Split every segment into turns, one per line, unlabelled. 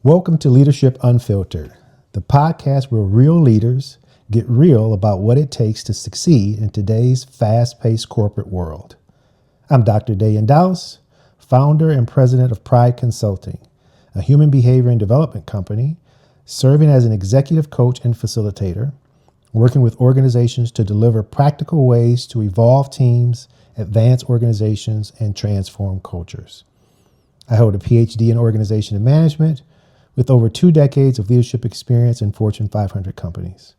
Welcome to Leadership Unfiltered, the podcast where real leaders get real about what it takes to succeed in today's fast-paced corporate world. I'm Dr. Dayan Douse, founder and president of P.R.I.D.E Consulting, a human behavior and development company serving as an executive coach and facilitator, working with organizations to deliver practical ways to evolve teams, advance organizations, and transform cultures. I hold a PhD in organization and management with over 2 decades of leadership experience in Fortune 500 companies.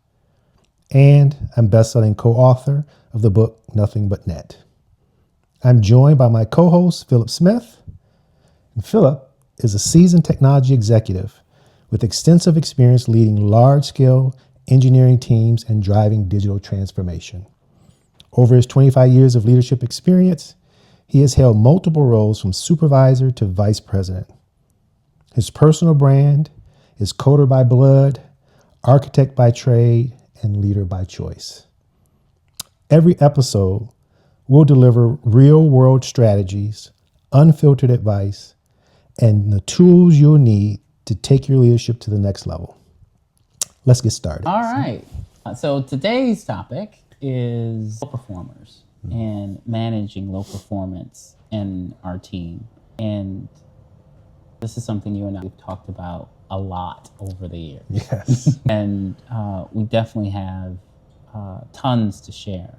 And I'm best-selling co-author of the book, Nothing But Net. I'm joined by my co-host, Phillip Smith. And Phillip is a seasoned technology executive with extensive experience leading large-scale engineering teams and driving digital transformation. Over his 25 years of leadership experience, he has held multiple roles from supervisor to vice president. His personal brand is coder by blood, architect by trade, and leader by choice. Every episode will deliver real-world strategies, unfiltered advice, and the tools you'll need to take your leadership to the next level. Let's get started.
All right. So today's topic is low performers and managing low performance in our team. And this is something you and I have talked about a lot over the years.
Yes.
And we definitely have tons to share.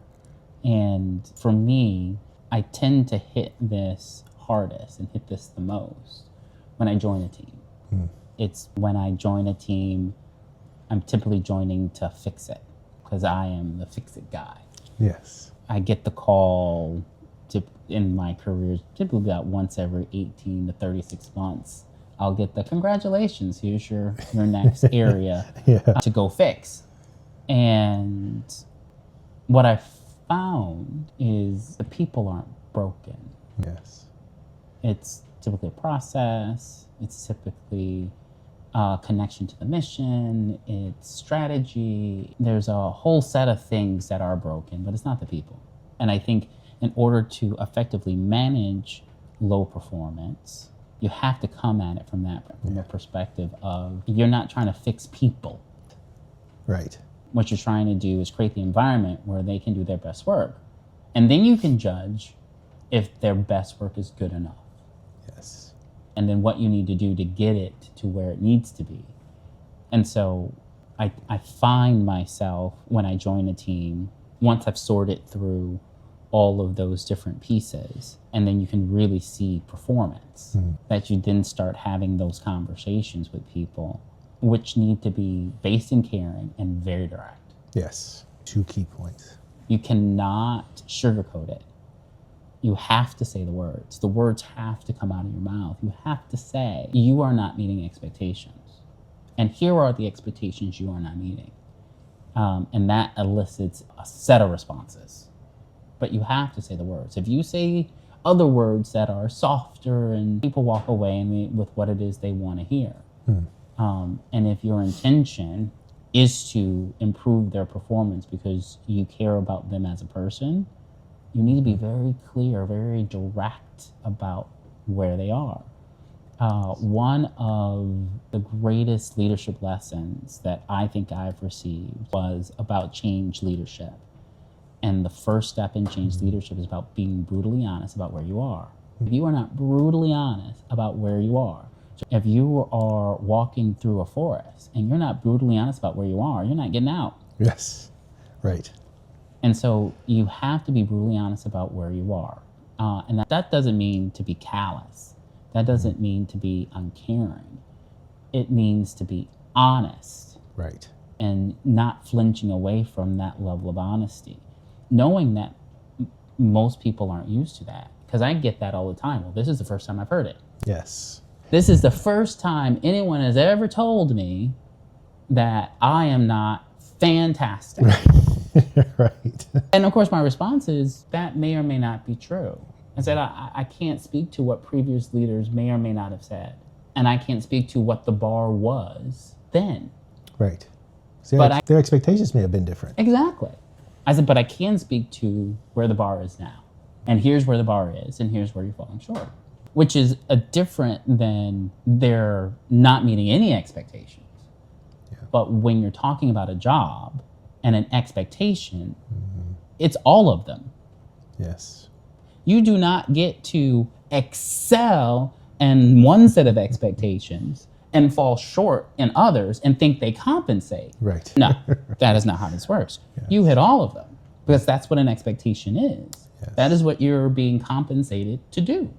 And for me, I tend to hit this hardest and hit this the most when I join a team. It's when I join a team, I'm typically joining to fix it because I am the fix-it guy.
Yes.
I get the call in my career, typically about once every 18 to 36 months. I'll get the congratulations, here's your next area to go fix. And what I found is the people aren't broken.
Yes.
It's typically a process. It's typically connection to the mission. It's strategy. There's a whole set of things that are broken, but it's not the people. And I think in order to effectively manage low performance, you have to come at it from the perspective of you're not trying to fix people.
Right.
What you're trying to do is create the environment where they can do their best work. And then you can judge if their best work is good enough.
Yes.
And then what you need to do to get it to where it needs to be. And so I find myself when I join a team, once I've sorted through all of those different pieces, and then you can really see performance, that you then start having those conversations with people, which need to be based in caring and very direct.
Yes. 2 key points.
You cannot sugarcoat it. You have to say the words. The words have to come out of your mouth. You have to say, you are not meeting expectations. And here are the expectations you are not meeting. And that elicits a set of responses. But you have to say the words. If you say other words that are softer and people walk away with what it is they want to hear. And if your intention is to improve their performance because you care about them as a person, you need to be very clear, very direct about where they are. One of the greatest leadership lessons that I think I've received was about change leadership. And the first step in change leadership is about being brutally honest about where you are. If you are not brutally honest about where you are, if you are walking through a forest and you're not brutally honest about where you are, you're not getting out.
Yes. Right.
And so you have to be brutally honest about where you are. And that doesn't mean to be callous. That doesn't mean to be uncaring. It means to be honest.
Right.
And not flinching away from that level of honesty. Knowing that most people aren't used to that. Because I get that all the time. Well, this is the first time I've heard it.
Yes.
This is the first time anyone has ever told me that I am not fantastic.
Right.
And of course, my response is that may or may not be true. I said, I can't speak to what previous leaders may or may not have said. And I can't speak to what the bar was then.
Right. So their expectations may have been different.
Exactly. I said, but I can speak to where the bar is now. And here's where the bar is, and here's where you're falling short. which is a different than they're not meeting any expectations. But when you're talking about a job and an expectation, it's all of them.
Yes.
You do not get to excel in one set of expectations and fall short in others and think they compensate.
Right.
No, that is not how this works.
Yes.
You hit all of them because that's what an expectation is.
Yes.
That is what you're being compensated to do.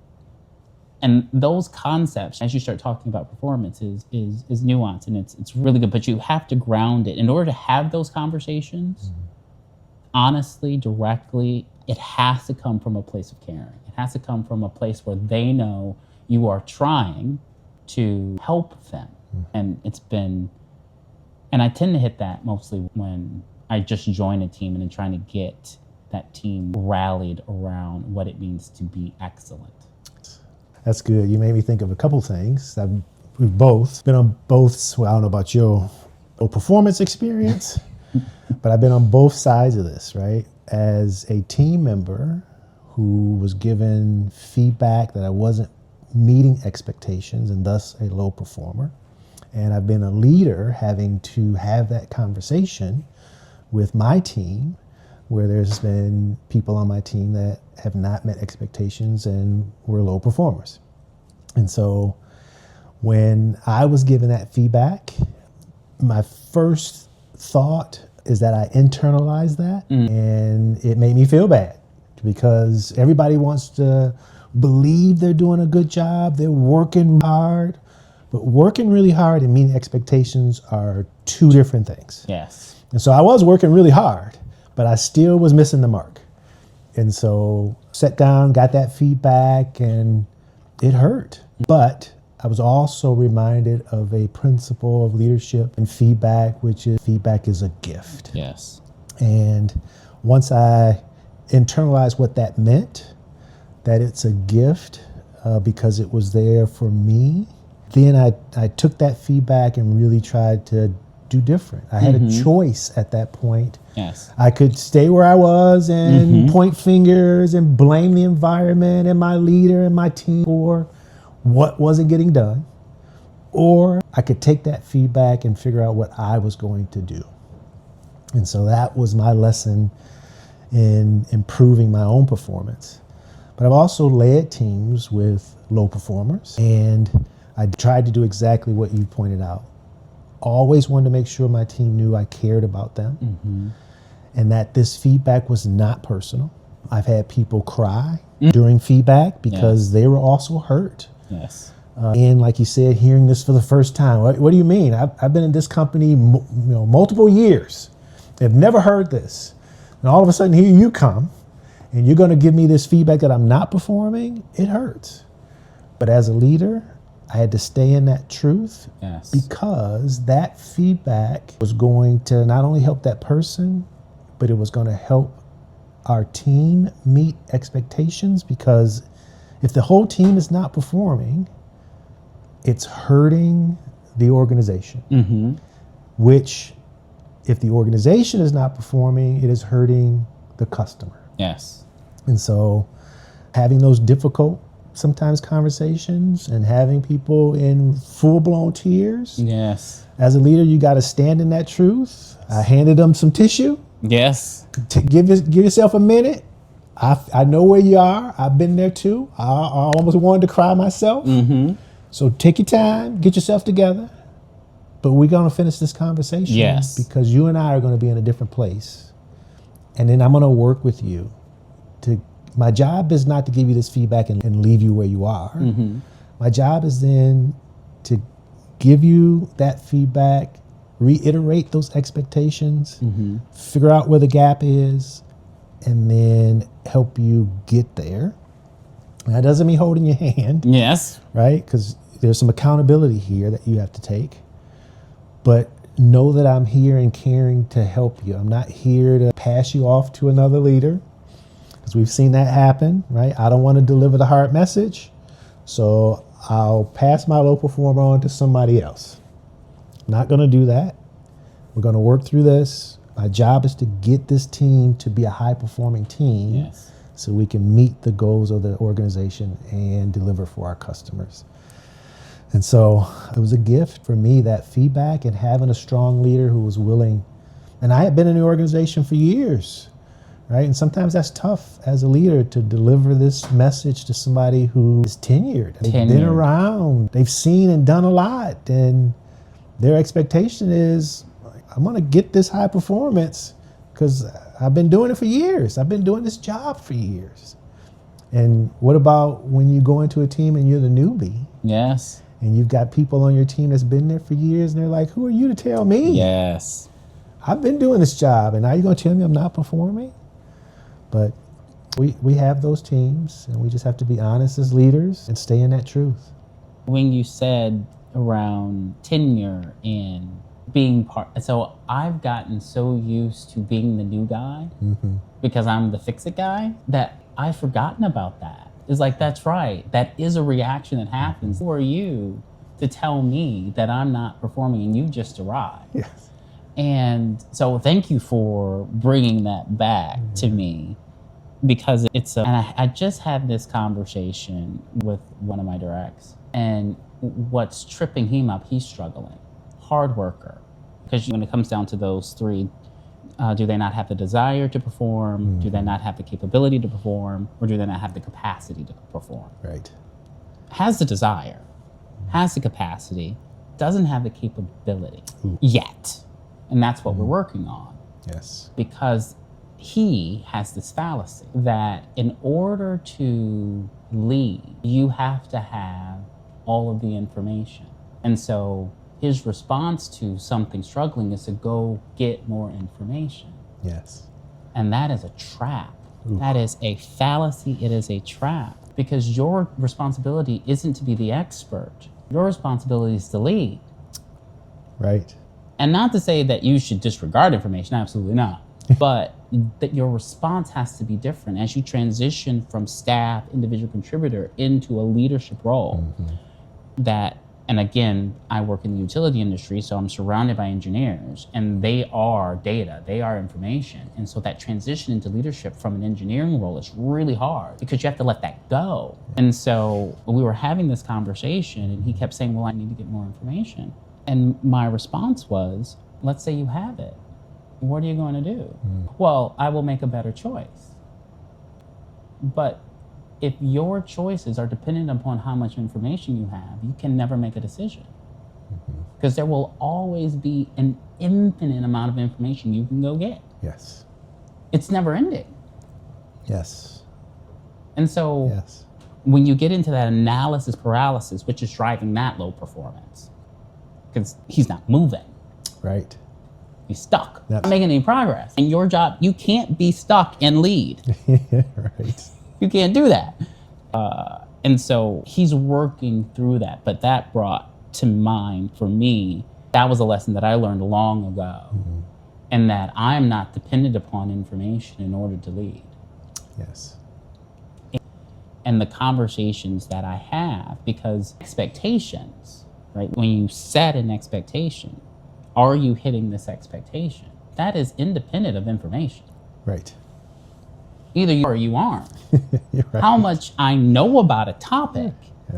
And those concepts, as you start talking about performance, is nuanced, and it's really good. But you have to ground it in order to have those conversations. Honestly, directly, it has to come from a place of caring. It has to come from a place where they know you are trying to help them. And I tend to hit that mostly when I just join a team and then trying to get that team rallied around what it means to be excellent.
That's good. You made me think of a couple things. We've both been on both, well, I don't know about your performance experience, but I've been on both sides of this, right? As a team member who was given feedback that I wasn't meeting expectations and thus a low performer. And I've been a leader having to have that conversation with my team where there's been people on my team that have not met expectations and were low performers. And so when I was given that feedback, my first thought is that I internalized that and it made me feel bad because everybody wants to believe they're doing a good job, they're working hard, but working really hard and meeting expectations are two different things.
Yes.
And so I was working really hard, but I still was missing the mark. And so sat down, got that feedback, and it hurt. But I was also reminded of a principle of leadership and feedback, which is feedback is a gift.
Yes.
And once I internalized what that meant, that it's a gift because it was there for me, then I took that feedback and really tried to do different. I had a choice at that point.
Yes.
I could stay where I was and point fingers and blame the environment and my leader and my team for what wasn't getting done. Or I could take that feedback and figure out what I was going to do. And so that was my lesson in improving my own performance. But I've also led teams with low performers, and I tried to do exactly what you pointed out. Always wanted to make sure my team knew I cared about them and that this feedback was not personal. I've had people cry during feedback because they were also hurt.
Yes.
And like you said, hearing this for the first time, what do you mean? I've been in this company multiple years. I've never heard this. And all of a sudden here you come and you're going to give me this feedback that I'm not performing. It hurts. But as a leader, I had to stay in that truth because that feedback was going to not only help that person, but it was going to help our team meet expectations, because if the whole team is not performing, it's hurting the organization, which if the organization is not performing, it is hurting the customer.
Yes.
And so having those difficult sometimes conversations and having people in full-blown tears.
Yes.
As a leader, you got to stand in that truth. I handed them some tissue.
Yes.
Give yourself a minute. I know where you are. I've been there too. I almost wanted to cry myself. So take your time, get yourself together. But we're going to finish this conversation because you and I are going to be in a different place. And then I'm going to work with you. My job is not to give you this feedback and leave you where you are. My job is then to give you that feedback, reiterate those expectations, figure out where the gap is, and then help you get there. And that doesn't mean holding your hand.
Yes.
Right? Because there's some accountability here that you have to take. But know that I'm here and caring to help you. I'm not here to pass you off to another leader, because we've seen that happen, right? I don't want to deliver the hard message, so I'll pass my low performer on to somebody else. Not going to do that. We're going to work through this. My job is to get this team to be a high-performing team so we can meet the goals of the organization and deliver for our customers. And so it was a gift for me, that feedback, and having a strong leader who was willing. And I had been in the organization for years, right? And sometimes that's tough as a leader to deliver this message to somebody who is tenured. They've been around, they've seen and done a lot, and their expectation is, I'm going to get this high performance because I've been doing it for years. I've been doing this job for years. And what about when you go into a team and you're the newbie?
Yes.
And you've got people on your team that's been there for years, and they're like, who are you to tell me?
Yes.
I've been doing this job, and now you're going to tell me I'm not performing? But we have those teams, and we just have to be honest as leaders and stay in that truth.
When you said around tenure and being part, so I've gotten so used to being the new guy because I'm the fix-it guy that I've forgotten about that. It's like, that's right. That is a reaction that happens. Who are you to tell me that I'm not performing and you just arrived?
Yes.
And so thank you for bringing that back to me, because it's and I just had this conversation with one of my directs, and what's tripping him up, he's struggling. Hard worker. Because when it comes down to those three, do they not have the desire to perform? Do they not have the capability to perform? Or do they not have the capacity to perform?
Right.
Has the desire, has the capacity, doesn't have the capability yet. And that's what we're working on.
Yes.
Because he has this fallacy that in order to lead, you have to have all of the information. And so his response to something struggling is to go get more information.
Yes.
And that is a trap. That is a fallacy. It is a trap, because your responsibility isn't to be the expert. Your responsibility is to lead.
Right.
And not to say that you should disregard information, absolutely not. But that your response has to be different as you transition from staff, individual contributor into a leadership role. That, and again, I work in the utility industry, so I'm surrounded by engineers, and they are data, they are information. And so that transition into leadership from an engineering role is really hard because you have to let that go. And so we were having this conversation, and he kept saying, well, I need to get more information. And my response was, let's say you have it. What are you going to do? Well, I will make a better choice. But if your choices are dependent upon how much information you have, you can never make a decision. Because there will always be an infinite amount of information you can go get.
Yes.
It's never ending.
Yes.
And so when you get into that analysis paralysis, which is driving that low performance, because he's not moving.
Right.
He's stuck. Not making any progress. And your job, you can't be stuck and lead.
Right.
You can't do that. And so he's working through that. But that brought to mind for me, that was a lesson that I learned long ago. And that I'm not dependent upon information in order to lead.
Yes.
And the conversations that I have, because expectations, right? When you set an expectation, are you hitting this expectation? That is independent of information.
Right.
Either you are or you aren't.
Right.
How much I know about a topic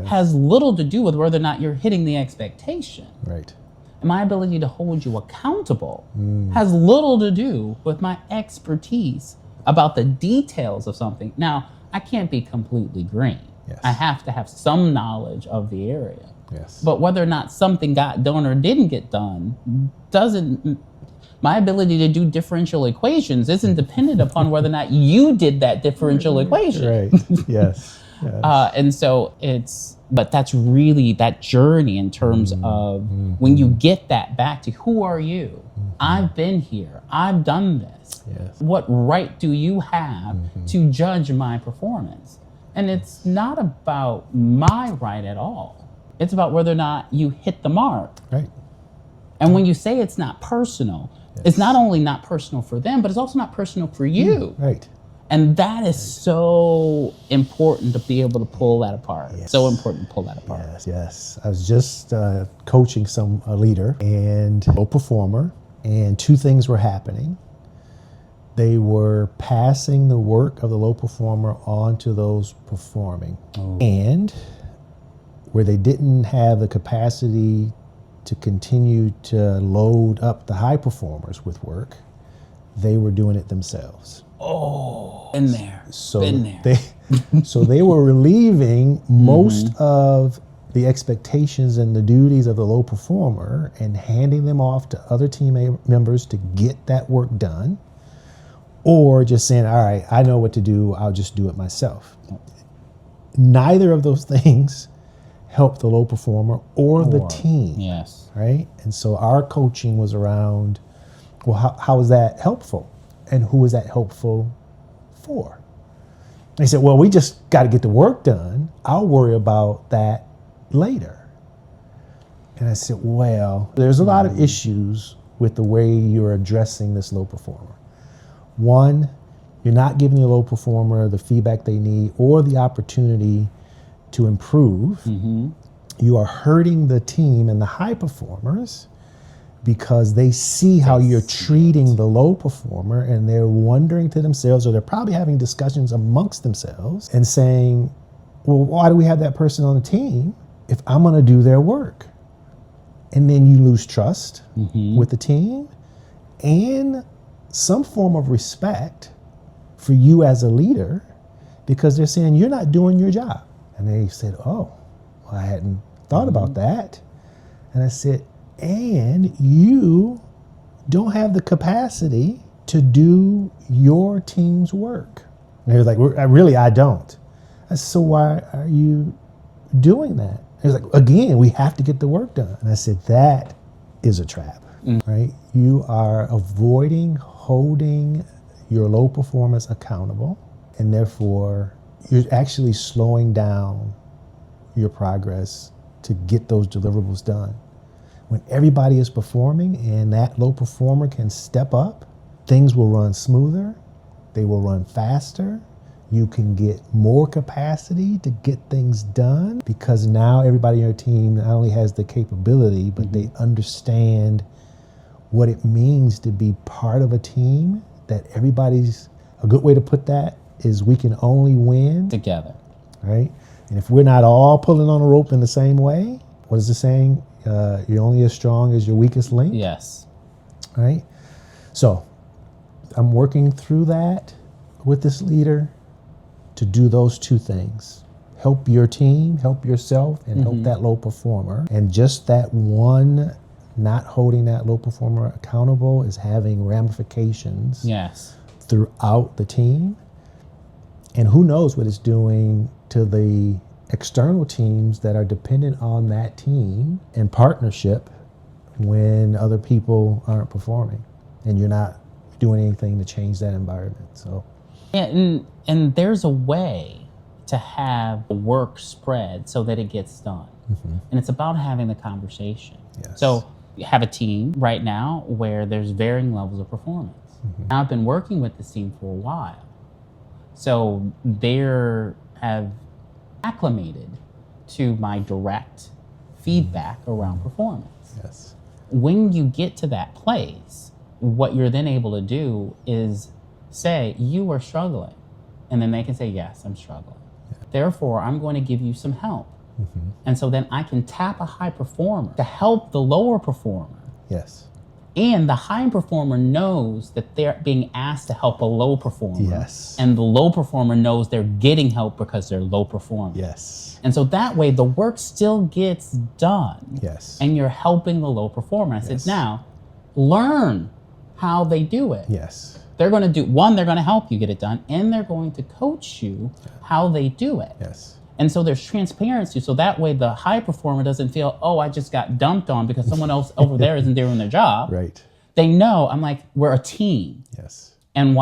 has little to do with whether or not you're hitting the expectation.
Right.
And my ability to hold you accountable has little to do with my expertise about the details of something. Now, I can't be completely green.
Yes.
I have to have some knowledge of the area.
Yes.
But whether or not something got done or didn't get done doesn't, my ability to do differential equations isn't dependent upon whether or not you did that differential equation.
Right. Yes.
And so but that's really that journey in terms of when you get that back to who are you? I've been here. I've done this.
Yes.
What right do you have to judge my performance? And it's not about my right at all. It's about whether or not you hit the mark.
Right.
And when you say it's not personal, it's not only not personal for them, but it's also not personal for you.
Right.
And that is so important to be able to pull that apart.
Yes.
So important to pull that apart.
Yes. Yes. I was just coaching a leader and a performer, and two things were happening. They were passing the work of the low performer on to those performing.
Oh.
And where they didn't have the capacity to continue to load up the high performers with work, they were doing it themselves.
Oh, been there.
So
been there.
they were relieving most of the expectations and the duties of the low performer and handing them off to other team members to get that work done, or just saying, all right, I know what to do, I'll just do it myself. Neither of those things help the low performer or the team.
Yes.
Right? And so our coaching was around, well, how is that helpful? And who is that helpful for? They said, well, we just got to get the work done. I'll worry about that later. And I said, well, there's a lot of issues with the way you're addressing this low performer. One, you're not giving the low performer the feedback they need or the opportunity to improve. You are hurting the team and the high performers because they see how you're treating the low performer, and they're wondering to themselves, or they're probably having discussions amongst themselves and saying, well, why do we have that person on the team if I'm going to do their work? And then you lose trust with the team and some form of respect for you as a leader, because they're saying you're not doing your job. And they said, oh, well, I hadn't thought about that. And I said, and you don't have the capacity to do your team's work. And he was like, really, I don't. I said, so why are you doing that? He was like, again, we have to get the work done. And I said, that is a trap, right? You are avoiding holding your low performance accountable, and therefore you're actually slowing down your progress to get those deliverables done. When everybody is performing and that low performer can step up, things will run smoother, they will run faster, you can get more capacity to get things done, because now everybody on your team not only has the capability, but they understand what it means to be part of a team, that a good way to put that is we can only win
together.
Right? And if we're not all pulling on a rope in the same way, what is the saying? You're only as strong as your weakest link.
Yes.
Right? So I'm working through that with this leader to do those two things. Help your team, help yourself, and help that low performer. And just that one, not holding that low performer accountable, is having ramifications throughout the team. And who knows what it's doing to the external teams that are dependent on that team and partnership when other people aren't performing and you're not doing anything to change that environment. So,
and there's a way to have the work spread so that it gets done. And it's about having the conversation.
Yes.
So you have a team right now where there's varying levels of performance. Now, I've been working with this team for a while. So they have acclimated to my direct feedback around performance.
yes.
When you get to that place, what you're then able to do is say, you are struggling. And then they can say, yes, I'm struggling. Therefore, I'm going to give you some help. And so then I can tap a high performer to help the lower performer.
Yes.
And the high performer knows that they're being asked to help a low performer.
Yes.
And the low performer knows they're getting help because they're low performing.
Yes.
And so that way the work still gets done.
Yes.
And you're helping the low performer. I said, now learn how they do it.
Yes.
They're going to do, one, they're going to help you get it done, and they're going to coach you how they do it.
Yes.
And so there's transparency. So that way the high performer doesn't feel, oh, I just got dumped on because someone else over there isn't doing their job.
Right.
They know, I'm like, we're a team.
Yes.
And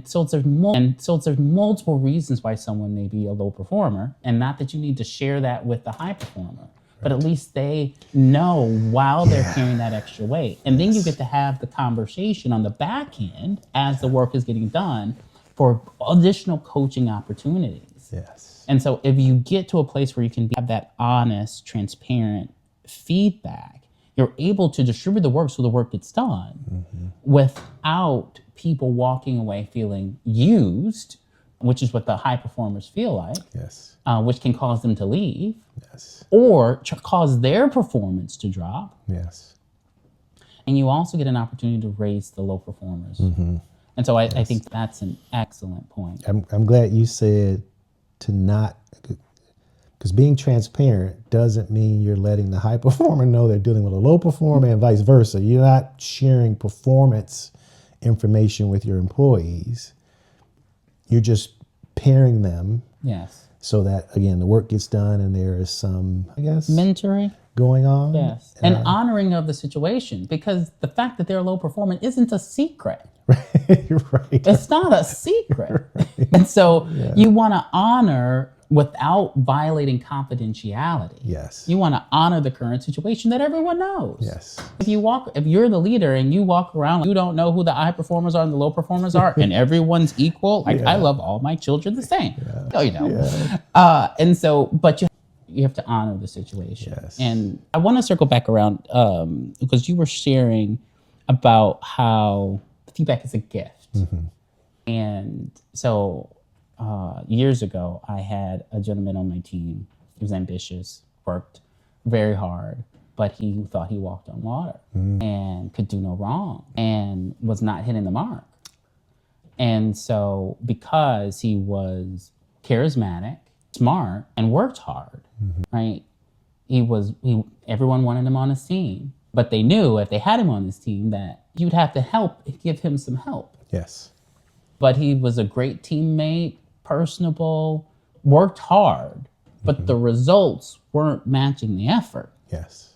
so there's multiple reasons why someone may be a low performer, and not that you need to share that with the high performer, but at least they know while they're carrying that extra weight. And then you get to have the conversation on the back end as the work is getting done for additional coaching opportunities.
Yes.
And so if you get to a place where you can have that honest, transparent feedback, you're able to distribute the work so the work gets done. without people walking away feeling used, which is what the high performers feel like,
Yes.
which can cause them to leave
Yes.
or cause their performance to drop.
Yes.
And you also get an opportunity to raise the low performers. And so I think that's an excellent point.
I'm glad you said to not, because being transparent doesn't mean you're letting the high performer know they're dealing with a low performer and vice versa. You're not sharing performance information with your employees. You're just pairing them.
Yes.
So that, again, the work gets done and there is some, I guess,
mentoring
going on.
Yes. And honoring of the situation, because the fact that they're low performing isn't a secret.
Right.
It's not a secret. And so you want to honor without violating confidentiality.
Yes.
You want to honor the current situation that everyone knows.
Yes.
If you're the leader and you walk around, you don't know who the high performers are and the low performers are, and everyone's equal. Like, I love all my children the same. And so, but you have to honor the situation.
Yes.
And I want to circle back around because you were sharing about how feedback is a gift. And so years ago, I had a gentleman on my team. He was ambitious, worked very hard, but he thought he walked on water and could do no wrong and was not hitting the mark. And so because he was charismatic, smart, and worked hard, right? Everyone wanted him on his team, but they knew if they had him on his team that you'd have to give him some help.
Yes.
But he was a great teammate, personable, worked hard, but the results weren't matching the effort.
Yes.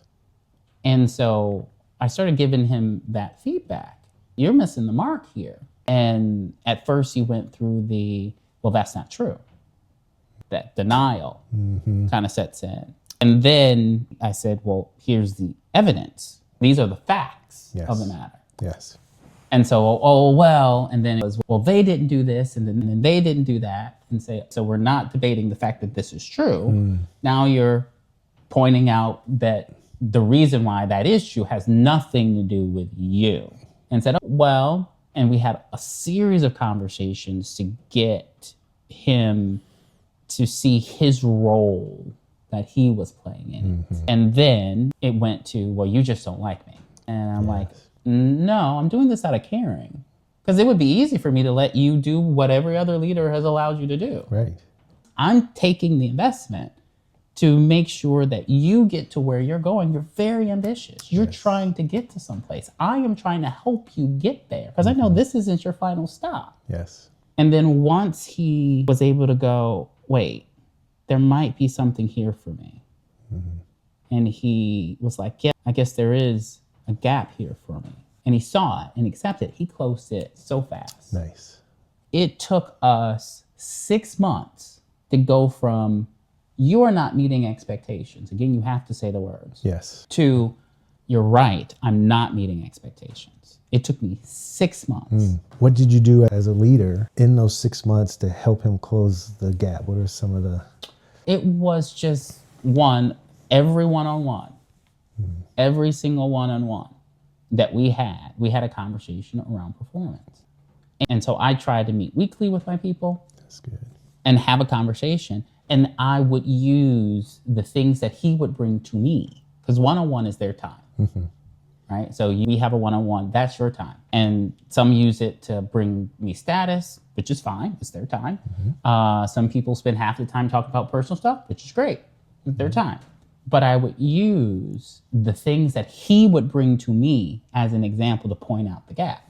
And so I started giving him that feedback. You're missing the mark here. And at first he went through well, that's not true. That denial kind of sets in. And then I said, well, here's the evidence. These are the facts of the matter.
Yes.
And so, and then it was, well, they didn't do this, and then they didn't do that. And so we're not debating the fact that this is true. Now you're pointing out that the reason why that is true has nothing to do with you. And said, well, and we had a series of conversations to get him to see his role that he was playing in it. And then it went to, well, you just don't like me. And I'm like, no, I'm doing this out of caring. Because it would be easy for me to let you do what every other leader has allowed you to do.
Right.
I'm taking the investment to make sure that you get to where you're going. You're very ambitious. You're trying to get to someplace. I am trying to help you get there because I know this isn't your final stop.
Yes.
And then once he was able to go, wait, there might be something here for me. And he was like, yeah, I guess there is a gap here for me. And he saw it and accepted it. He closed it so fast.
Nice.
It took us 6 months to go from you are not meeting expectations. Again, you have to say the words.
Yes.
To you're right, I'm not meeting expectations. It took me 6 months.
What did you do as a leader in those 6 months to help him close the gap? What are some of the...
It was just every one-on-one, every single one-on-one that we had a conversation around performance. And so I tried to meet weekly with my people.
That's good.
And have a conversation. And I would use the things that he would bring to me, because one-on-one is their time, right? So we have a one-on-one, that's your time. And some use it to bring me status, which is fine, it's their time. Some people spend half the time talking about personal stuff, which is great, it's their time. But I would use the things that he would bring to me as an example to point out the gap.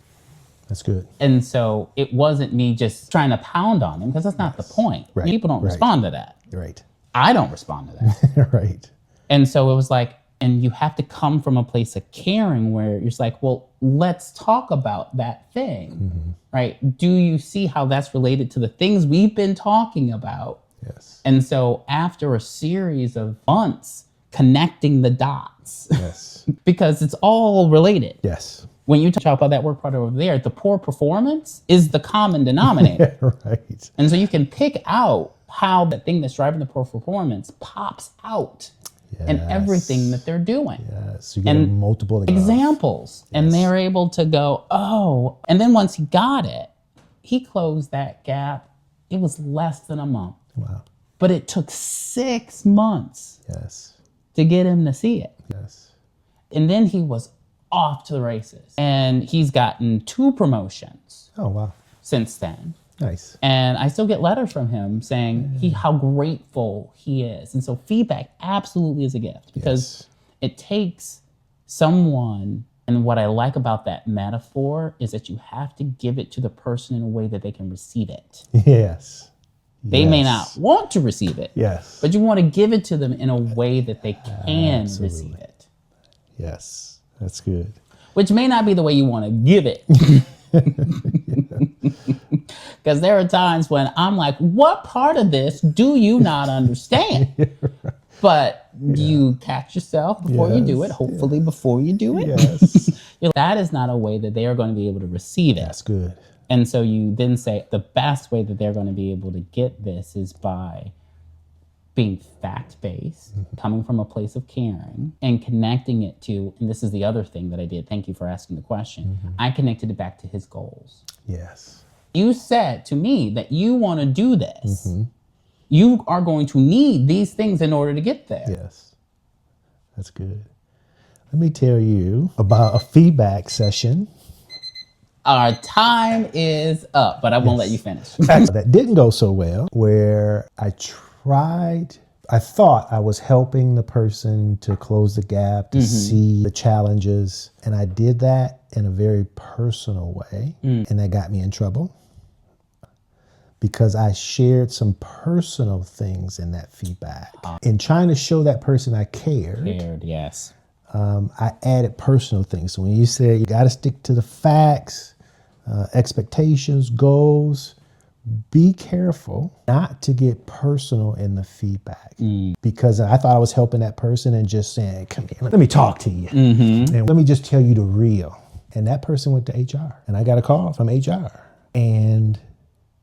That's good.
And so it wasn't me just trying to pound on him, because that's not the point.
Right.
People don't respond to that.
Right.
I don't respond to that.
Right.
And so it was like, and you have to come from a place of caring where you're just like, well, let's talk about that thing, right? Do you see how that's related to the things we've been talking about?
Yes.
And so after a series of months connecting the dots,
Yes.
because it's all related.
Yes.
When you talk about that work product over there, the poor performance is the common denominator.
Right.
And so you can pick out how the thing that's driving the poor performance pops out in everything that they're doing.
Yes, you get multiple
examples. And they're able to go, oh, and then once he got it, he closed that gap. It was less than a month.
Wow.
But it took 6 months to get him to see it.
Yes.
And then he was off to the races. And he's gotten 2 promotions.
Oh, wow.
Since then.
Nice.
And I still get letters from him saying how grateful he is. And so feedback absolutely is a gift, because it takes someone, and what I like about that metaphor is that you have to give it to the person in a way that they can receive it.
Yes.
They may not want to receive it.
Yes.
But you want to give it to them in a way that they can receive it.
Yes. That's good.
Which may not be the way you want to give it. Because there are times when I'm like, what part of this do you not understand? But you catch yourself before you do it, hopefully before you do it.
Yes.
That is not a way that they are going to be able to receive it.
That's good.
And so you then say the best way that they're going to be able to get this is by being fact-based, coming from a place of caring, and connecting it to, and this is the other thing that I did, thank you for asking the question, I connected it back to his goals.
Yes.
You said to me that you want to do this. You are going to need these things in order to get there.
Yes. That's good. Let me tell you about a feedback session.
Our time is up, but I won't let you finish.
That didn't go so well, where I thought I was helping the person to close the gap, to see the challenges. And I did that in a very personal way. And that got me in trouble, because I shared some personal things in that feedback. In trying to show that person I cared,
Yes.
I added personal things. So when you say you got to stick to the facts, expectations, goals, be careful not to get personal in the feedback, because I thought I was helping that person and just saying, come here, let me talk to you. And let me just tell you the real. And that person went to HR, and I got a call from HR, and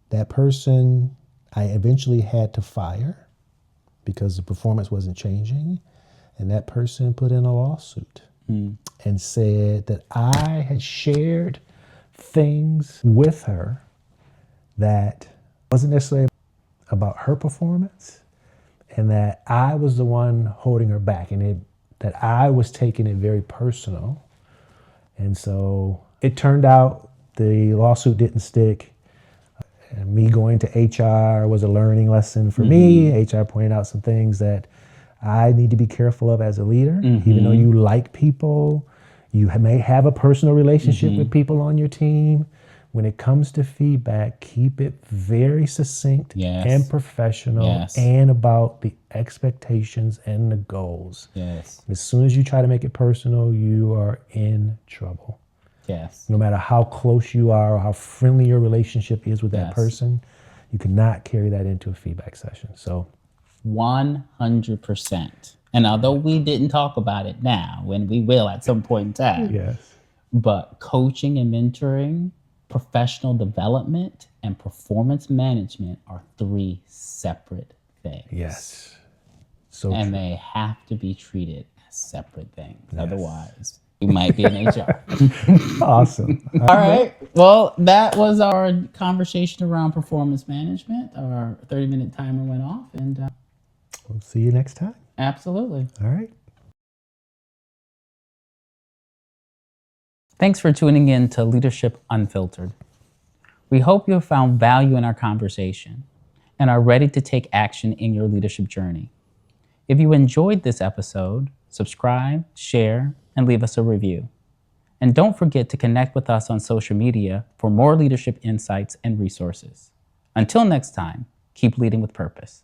that person I eventually had to fire because the performance wasn't changing. And that person put in a lawsuit and said that I had shared things with her that wasn't necessarily about her performance, and that I was the one holding her back, and that I was taking it very personal. And so it turned out the lawsuit didn't stick. And me going to HR was a learning lesson for me. HR pointed out some things that I need to be careful of as a leader. Even though you like people, you may have a personal relationship with people on your team. When it comes to feedback, keep it very succinct and professional and about the expectations and the goals. As soon as you try to make it personal, you are in trouble. No matter how close you are or how friendly your relationship is with that person, you cannot carry that into a feedback session. So
100%. And although we didn't talk about it now, and we will at some point in time, but coaching and mentoring, professional development, and performance management are 3 separate things. And they have to be treated as separate things. Otherwise, you might be in HR.
Awesome.
All right. Well, that was our conversation around performance management. Our 30-minute timer went off, and
we'll see you next time.
Absolutely.
All right.
Thanks for tuning in to Leadership Unfiltered. We hope you have found value in our conversation and are ready to take action in your leadership journey. If you enjoyed this episode, subscribe, share, and leave us a review. And don't forget to connect with us on social media for more leadership insights and resources. Until next time, keep leading with purpose.